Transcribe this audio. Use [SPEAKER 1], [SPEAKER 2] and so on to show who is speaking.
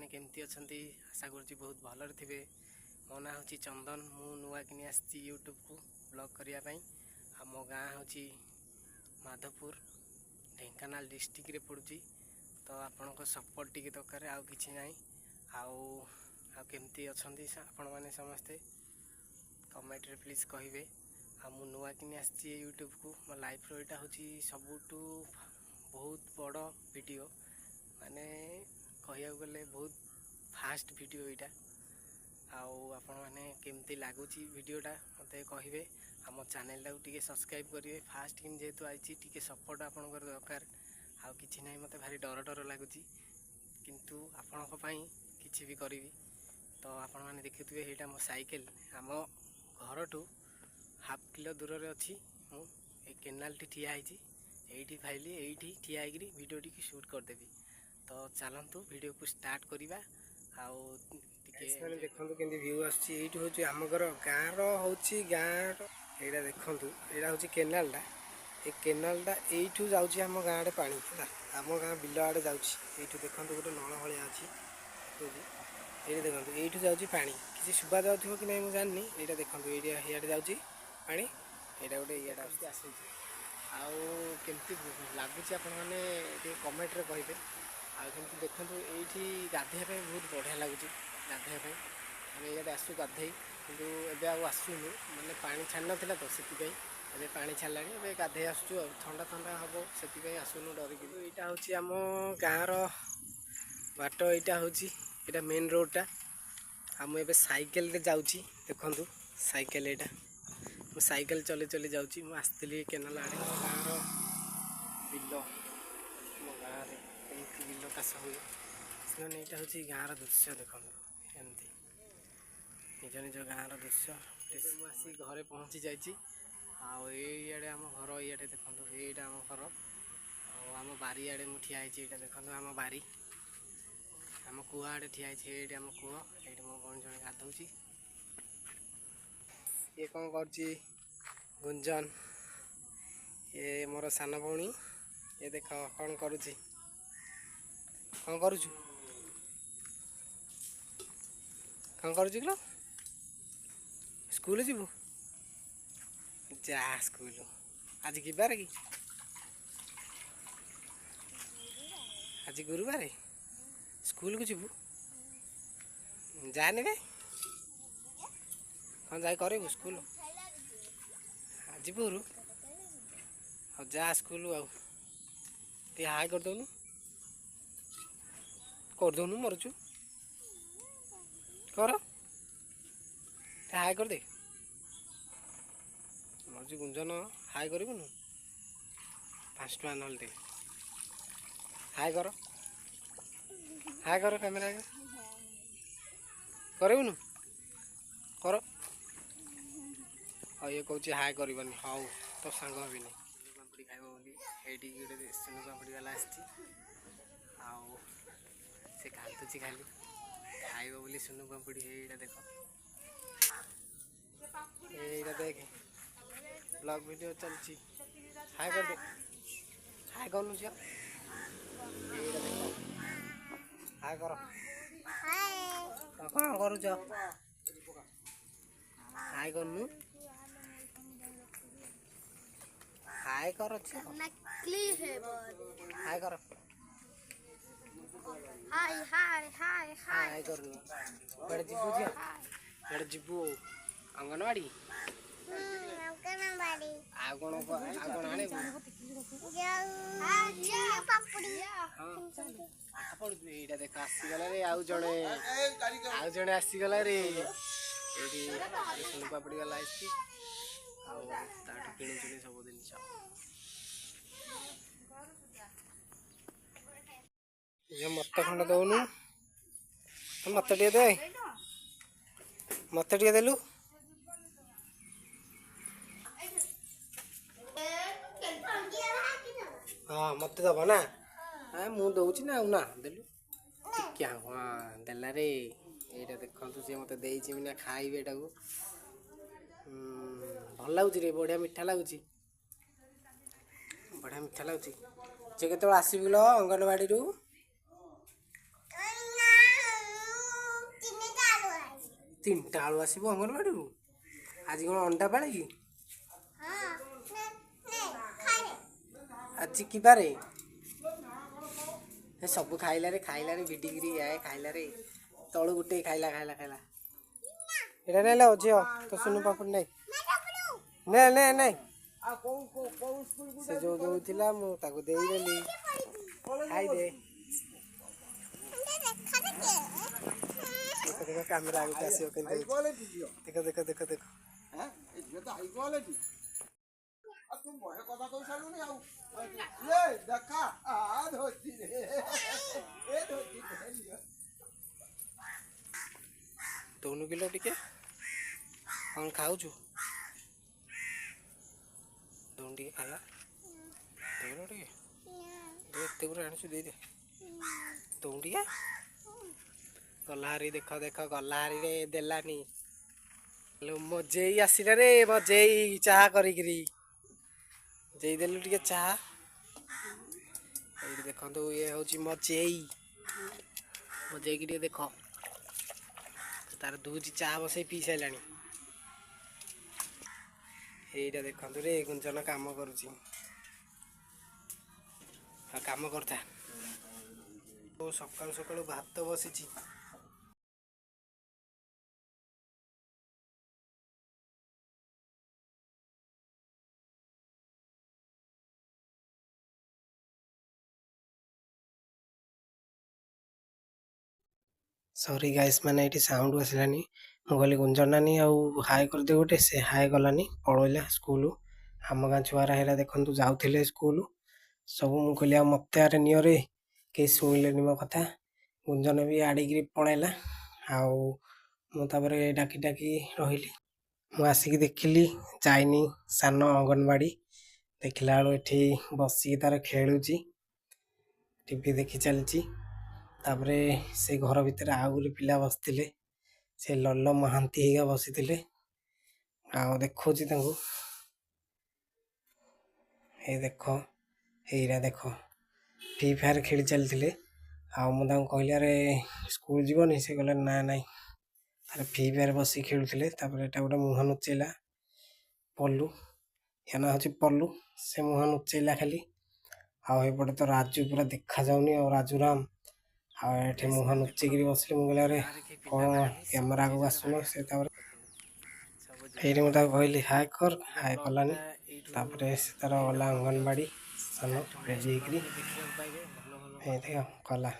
[SPEAKER 1] आपने केमती अछंती आशा करुँची बहुत भलरे थे। मो ना हूँ चंदन। मु नुआ कि आसी यूट्यूब को ब्लॉग करने। मो गाँ हूँ माधवपुर ढेंकानाल डिस्ट्रिक्ट रे पड़ुची। तो आपण सपोर्ट टी दरकार आउ कि ना आमती अच्छा आपण मैंने समस्ते कमेंट रे प्लीज कहे। मु नुआ कि आसी यूट्यूब को मो लाइफ रहा हूँ सबुठू बहुत बड़ वीडियो माने कहिया गले बहुत फास्ट वीडियो यहाँ। आपण मैंने केमती लगुच वीडियोटा मत कहे। आम चैनल टाक टे सब्सक्राइब करेंगे। फास्ट कि जेहेतु आई टे सपोर्ट आपंकर दरकार आउ कि ना मत भारी डर डर लगुच किंतु आपण किसी भी करी। तो आपण मैंने देखुए यहाँ मो साइकेल आम घर टू हाफ किलो दूर रे अच्छी। मुझे केनाल टी ठिया ये फाइली ये ठिया वीडियो टी शूट करदेवी। तो चलतु वीडियो को स्टार्ट करवा। देखो केमती व्यू आसुँच आम घर गाँव रोचे गाँव यहाँ देखु यहाँ हूँ केनालटा। ये केनालटा यू जाऊँगी आम गाँव पा आम गाँ बिल आड़े जाऊँगी। देखो गोटे नल भाया अच्छी ये देखो यू जाऊँगी पा किसी सुबह जाऊ कि नहीं मुझे जानी। यहाँ देखो ये जाऊँगी पा यहाँ गोटे ये आसूँ आमती लगुच आपने कमेंट रे कहे। आमती देखो ये गाधेवाई बहुत बढ़िया लगुच गाधेवाई। आम ये आसू गाधे कि आसूनु मैंने पा छाड़ी नाला तो से पा छाड़ा ए गाधे आसू ठंडा ठंडा हम से आसुनु डरिक। यहाँ हूँ आम गाँव बाट यहाँ हूँ यहाँ मेन रोडटा। मुझे साइकेल जाऊँगी देखु साइकेल यहाँ मु साइकेल चले चले जाऊँगी। मुझे केनाल आड़े गाँव बिल मो गाँव बिल चाष हुए से यहाँ हूँ गाँव दृश्य देखो एमती निज निज गाँव दृश्य। मुझे घरे पहुँची जाइए आड़े आम घर इे देखो यहाँ आम घर आम बारी आड़े मुझे ठिया यहाँ देखो आम बारी आम कुआ आड़े ठिया ये आम कूह ये मो भौणी जड़े गाधौची। ये कौन कर गुंजन ये मोर सान भौणी ये देख कौन करुची कौन करुचु कौन करुचु कि स्कूल जीवु जा स्कूल आज कि बार कि आज गुरुवार स्कूल को जीवु जाने कौन जाए करू स्कूल आज पूरु हाँ जा स्कूल आए हाई करदौनु मरुचु कर हाई कर दे मरुचु गुंजन हाई करूँ 5 टଙ୍କା ना दे हाई कर कैमेरा करूँ कर ये कौच हाई कर हाँ तो सांग भी नहीं पापड़ी खाइब बोली ये गोटे सुनु पापड़ी वाला से कांदुची खाली खाइब बोली सुनु पापड़ी ये देख ये देख ब्लॉग वीडियो चलती हाई कर दे हाई कर झील हाई कर कौन करुच हाई करनु हाई कर हाई कर हाई करनु बड़े जीवु झील बड़े जीवु अंगनवाड़ी कौन आने यहाँ देख आसीगला रे आउ जड़े आसीगला रे सुनु पापड़ी वाला आसी किणुचुनी सब जिनस मत खंड दौनु मत टे दे मत टे देलु हाँ मत दब ना मु दौची ना ना देलु क्या हाँ देला रे यहाँ देखु सी मत देना खाइबे एटा को भल लगुच रे बढ़िया मीठा लगुच बढ़िया मीठा लगुच। जे केत आसबु अंगनवाड़ी 3ଟା ବେଳୁ ଆସିବୁ ଅଙ୍ଗନବାଡ଼ିରୁ। ଆଜି କ'ଣ ଅଣ୍ଡା ପାଳେ କି? ଆଜି କି ବାରେ? ସବୁ ଖାଇଲାରେ ଭିଡ଼ିକିରି ଆଏ ଖାଇଲାରେ ତଳୁ ଗୋଟେ ଖାଇଲା। ଏଇଟା ନେଲେ ଝିଅ ତ ସୁନୁ ପାପଡ଼ ନାଇଁ ନେ ସେ ଯୋଉ ଦଉଥିଲା ମୁଁ ତାକୁ ଦେଇଦେଲି ଖାଇଦେ। ଦେଖ କ୍ୟାମେରା ଆଗକୁ ଆସିବ କେମିତି ଦେଖ ଦଉନୁ କିଲୋ ଟିକେ କ'ଣ ଖାଉଛୁ? ଦଉନୁ ଟିକେ ଖାଇବା ଦେଇନ ଟିକେ ଏତେ ଗୁରେ ଆଣିଛୁ ଦେଇଦେ ଦଉନୁ ଟିକେ। ଗଲାହାରି ଦେଖ ଗଲାହାରିରେ ଦେଲାନି। ମୋ ଜେଇ ଆସିଲା ରେ ମୋ ଜେଇ ଚାହା କରିକିରି ଦେଇଦେଲୁ ଟିକେ ଚାହା। ଏଇଠି ଦେଖନ୍ତୁ ଇଏ ହେଉଛି ମୋ ଜେଇକି ଟିକେ ଦେଖ ତାର ଦୁଇଟି ଚାହା ବସେଇ ପିଇ ସାରିଲାଣି। ଏଇଟା ଦେଖନ୍ତୁ ରେ ଗୁଞ୍ଜନ କାମ କରୁଛି। ଆଉ କାମ କରୁଥା। ସକାଳୁ ଭାତ ବସିଛି। ସରି ଗାଇସ୍ ମାନେ ଏଇଠି ସାଉଣ୍ଡ ଆସିଲାନି। ମୁଁ କହିଲି ଗୁଞ୍ଜନ ନାନୀ ଆଉ ହାଏ କରିଦିଅ ଗୋଟେ, ସେ ହାଏ କଲାନି ପଳେଇଲା ସ୍କୁଲ। ଆମ ଗାଁ ଛୁଆରା ହେରା ଦେଖନ୍ତୁ ଯାଉଥିଲେ ସ୍କୁଲ ସବୁ। ମୁଁ କହିଲି ଆଉ ମୋତେ ଆରେ ନିଅରେ, କେହି ଶୁଣିଲେନି ମୋ କଥା। ଗୁଞ୍ଜନ ବି ଆଡ଼ିକିରି ପଳେଇଲା। ଆଉ ମୁଁ ତାପରେ ଡାକି ରହିଲି। ମୁଁ ଆସିକି ଦେଖିଲି ଯାଇନି ସାନ ଅଙ୍ଗନବାଡ଼ି। ଦେଖିଲା ବେଳୁ ଏଠି ବସିକି ତାର ଖେଳୁଛି, ଟିଭି ଦେଖି ଚାଲିଛି। ତାପରେ ସେ ଘର ଭିତରେ ଆଉ ଗୋଟେ ପିଲା ବସିଥିଲେ, ସେ ଲଲ ମହାନ୍ତି ହେଇକା ବସିଥିଲେ। ଆଉ ଦେଖଉଛି ତାଙ୍କୁ, ଏଇ ଦେଖ ଏଇରା ଦେଖ ଫ୍ରି ଫାୟାର ଖେଳି ଚାଲିଥିଲେ। ଆଉ ମୁଁ ତାଙ୍କୁ କହିଲି ଆରେ ସ୍କୁଲ ଯିବନି? ସେ କହିଲେ ନାଇଁ ଆରେ ଫ୍ରି ଫାୟାର ବସିକି ଖେଳୁଥିଲେ। ତାପରେ ଏଇଟା ଗୋଟେ ମୁହଁ ନୁଚେଇଲା ପଲ୍ଲୁ, ୟା ନାଁ ହେଉଛି ପଲ୍ଲୁ। ସେ ମୁହଁ ନୁଚେଇଲା ଖାଲି। ଆଉ ଏପଟେ ତ ରାଜୁ ପୁରା ଦେଖାଯାଉନି ଆଉ ରାଜୁରାମ। ଆଉ ଏଠି ମୁହଁ ଲୁଚେଇକିରି ବସିଲେ। ମୁଁ କହିଲି ଆରେ କ'ଣ କ୍ୟାମେରା ଆଗକୁ ଆସୁନ? ସେ ତାପରେ ଏଇଠି ମୁଁ ତାକୁ କହିଲି ହାଏ କର, ହାଏ କଲାନି। ତାପରେ ସେ ତାର ଗଲା ଅଙ୍ଗନବାଡ଼ି ସାନ ରେଡ଼ି ହେଇକିରି ଏଇଠି କଲା।